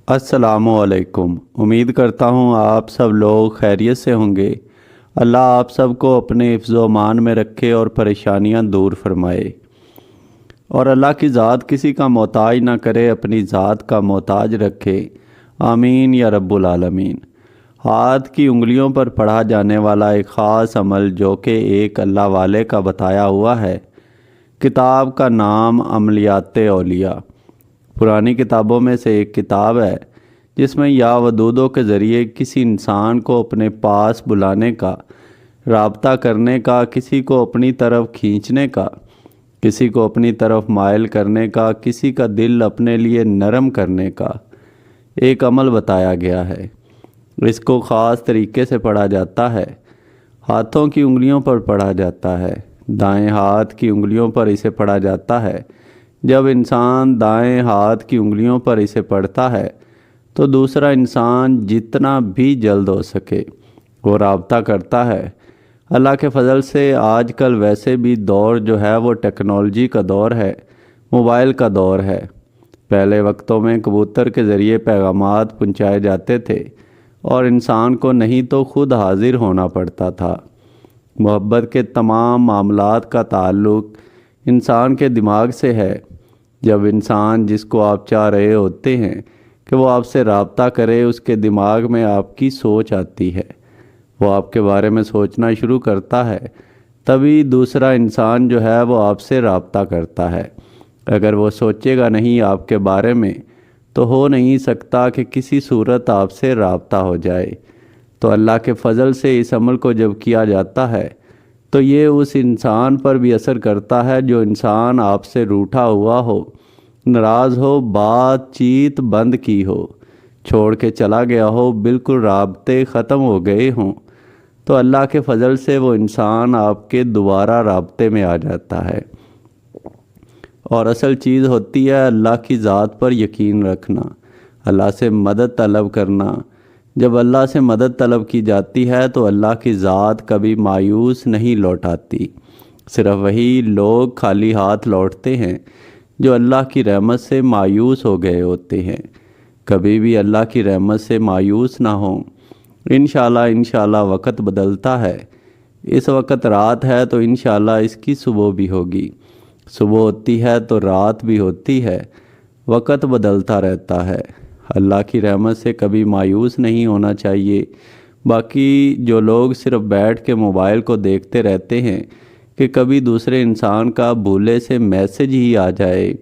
السلام علیکم۔ امید کرتا ہوں آپ سب لوگ خیریت سے ہوں گے۔ اللہ آپ سب کو اپنے حفظ و امان میں رکھے اور پریشانیاں دور فرمائے، اور اللہ کی ذات کسی کا محتاج نہ کرے، اپنی ذات کا محتاج رکھے۔ آمین یا رب العالمین۔ ہاتھ کی انگلیوں پر پڑھا جانے والا ایک خاص عمل جو کہ ایک اللہ والے کا بتایا ہوا ہے، کتاب کا نام عملیات اولیاء پرانی کتابوں میں سے ایک کتاب ہے، جس میں یا ودودوں کے ذریعے کسی انسان کو اپنے پاس بلانے کا، رابطہ کرنے کا، کسی کو اپنی طرف کھینچنے کا، کسی کو اپنی طرف مائل کرنے کا، کسی کا دل اپنے لیے نرم کرنے کا ایک عمل بتایا گیا ہے۔ اس کو خاص طریقے سے پڑھا جاتا ہے، ہاتھوں کی انگلیوں پر پڑھا جاتا ہے، دائیں ہاتھ کی انگلیوں پر اسے پڑھا جاتا ہے۔ جب انسان دائیں ہاتھ کی انگلیوں پر اسے پڑھتا ہے تو دوسرا انسان جتنا بھی جلد ہو سکے وہ رابطہ کرتا ہے۔ اللہ کے فضل سے آج کل ویسے بھی دور جو ہے وہ ٹیکنالوجی کا دور ہے، موبائل کا دور ہے۔ پہلے وقتوں میں کبوتر کے ذریعے پیغامات پہنچائے جاتے تھے اور انسان کو نہیں تو خود حاضر ہونا پڑتا تھا۔ محبت کے تمام معاملات کا تعلق انسان کے دماغ سے ہے۔ جب انسان جس کو آپ چاہ رہے ہوتے ہیں کہ وہ آپ سے رابطہ کرے، اس کے دماغ میں آپ کی سوچ آتی ہے، وہ آپ کے بارے میں سوچنا شروع کرتا ہے، تبھی دوسرا انسان جو ہے وہ آپ سے رابطہ کرتا ہے۔ اگر وہ سوچے گا نہیں آپ کے بارے میں تو ہو نہیں سکتا کہ کسی صورت آپ سے رابطہ ہو جائے۔ تو اللہ کے فضل سے اس عمل کو جب کیا جاتا ہے تو یہ اس انسان پر بھی اثر کرتا ہے جو انسان آپ سے روٹھا ہوا ہو، ناراض ہو، بات چیت بند کی ہو، چھوڑ کے چلا گیا ہو، بالکل رابطے ختم ہو گئے ہوں، تو اللہ کے فضل سے وہ انسان آپ کے دوبارہ رابطے میں آ جاتا ہے۔ اور اصل چیز ہوتی ہے اللہ کی ذات پر یقین رکھنا، اللہ سے مدد طلب کرنا۔ جب اللہ سے مدد طلب کی جاتی ہے تو اللہ کی ذات کبھی مایوس نہیں لوٹاتی۔ صرف وہی لوگ خالی ہاتھ لوٹتے ہیں جو اللہ کی رحمت سے مایوس ہو گئے ہوتے ہیں۔ کبھی بھی اللہ کی رحمت سے مایوس نہ ہوں۔ انشاءاللہ وقت بدلتا ہے۔ اس وقت رات ہے تو انشاءاللہ اس کی صبح بھی ہوگی، صبح ہوتی ہے تو رات بھی ہوتی ہے، وقت بدلتا رہتا ہے۔ اللہ کی رحمت سے کبھی مایوس نہیں ہونا چاہیے۔ باقی جو لوگ صرف بیٹھ کے موبائل کو دیکھتے رہتے ہیں کہ کبھی دوسرے انسان کا بھولے سے میسج ہی آ جائے،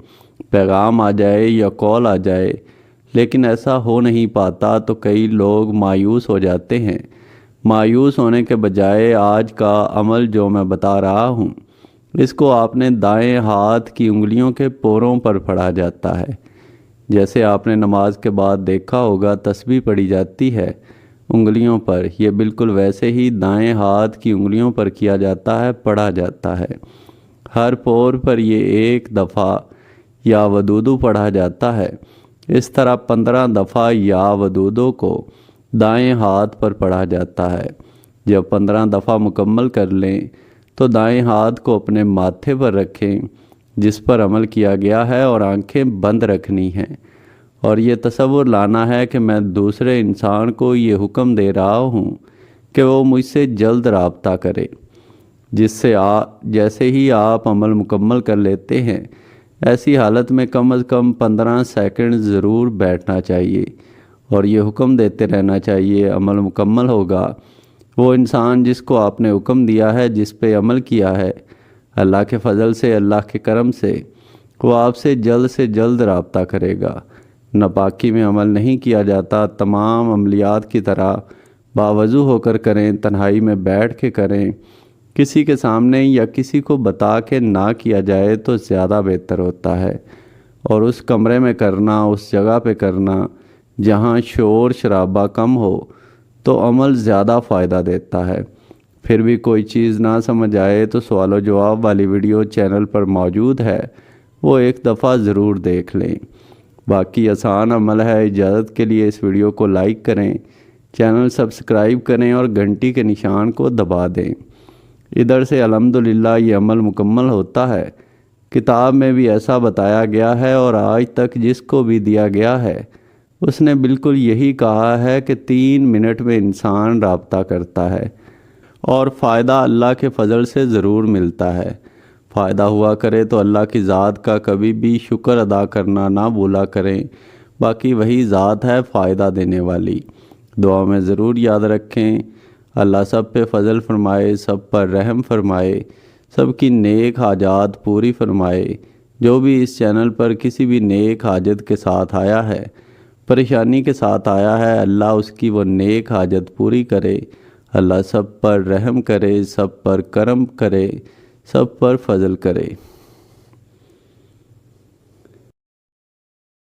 پیغام آ جائے یا کال آ جائے، لیکن ایسا ہو نہیں پاتا، تو کئی لوگ مایوس ہو جاتے ہیں۔ مایوس ہونے کے بجائے آج کا عمل جو میں بتا رہا ہوں، اس کو آپ نے دائیں ہاتھ کی انگلیوں کے پوروں پر پڑھا جاتا ہے۔ جیسے آپ نے نماز کے بعد دیکھا ہوگا تسبیح پڑھی جاتی ہے انگلیوں پر، یہ بالکل ویسے ہی دائیں ہاتھ کی انگلیوں پر کیا جاتا ہے، پڑھا جاتا ہے۔ ہر پور پر یہ ایک دفعہ یا ودودو پڑھا جاتا ہے۔ اس طرح 15 دفعہ یا ودودو کو دائیں ہاتھ پر پڑھا جاتا ہے۔ جب 15 دفعہ مکمل کر لیں تو دائیں ہاتھ کو اپنے ماتھے پر رکھیں جس پر عمل کیا گیا ہے، اور آنکھیں بند رکھنی ہیں، اور یہ تصور لانا ہے کہ میں دوسرے انسان کو یہ حکم دے رہا ہوں کہ وہ مجھ سے جلد رابطہ کرے۔ جیسے ہی آپ عمل مکمل کر لیتے ہیں، ایسی حالت میں کم از کم 15 سیکنڈ ضرور بیٹھنا چاہیے اور یہ حکم دیتے رہنا چاہیے۔ عمل مکمل ہوگا، وہ انسان جس کو آپ نے حکم دیا ہے، جس پہ عمل کیا ہے، اللہ کے فضل سے، اللہ کے کرم سے وہ آپ سے جلد رابطہ کرے گا۔ ناپاکی میں عمل نہیں کیا جاتا، تمام عملیات کی طرح باوضو ہو کر کریں، تنہائی میں بیٹھ کے کریں، کسی کے سامنے یا کسی کو بتا کے نہ کیا جائے تو زیادہ بہتر ہوتا ہے۔ اور اس کمرے میں کرنا، اس جگہ پہ کرنا جہاں شور شرابہ کم ہو تو عمل زیادہ فائدہ دیتا ہے۔ پھر بھی کوئی چیز نہ سمجھ آئے تو سوال و جواب والی ویڈیو چینل پر موجود ہے، وہ ایک دفعہ ضرور دیکھ لیں۔ باقی آسان عمل ہے۔ اجازت کے لیے اس ویڈیو کو لائک کریں، چینل سبسکرائب کریں اور گھنٹی کے نشان کو دبا دیں۔ ادھر سے الحمدللہ یہ عمل مکمل ہوتا ہے۔ کتاب میں بھی ایسا بتایا گیا ہے، اور آج تک جس کو بھی دیا گیا ہے اس نے بالکل یہی کہا ہے کہ 3 منٹ میں انسان رابطہ کرتا ہے اور فائدہ اللہ کے فضل سے ضرور ملتا ہے۔ فائدہ ہوا کرے تو اللہ کی ذات کا کبھی بھی شکر ادا کرنا نہ بھولا کریں، باقی وہی ذات ہے فائدہ دینے والی۔ دعا میں ضرور یاد رکھیں۔ اللہ سب پہ فضل فرمائے، سب پر رحم فرمائے، سب کی نیک حاجات پوری فرمائے۔ جو بھی اس چینل پر کسی بھی نیک حاجت کے ساتھ آیا ہے، پریشانی کے ساتھ آیا ہے، اللہ اس کی وہ نیک حاجت پوری کرے۔ اللہ سب پر رحم کرے، سب پر کرم کرے، سب پر فضل کرے۔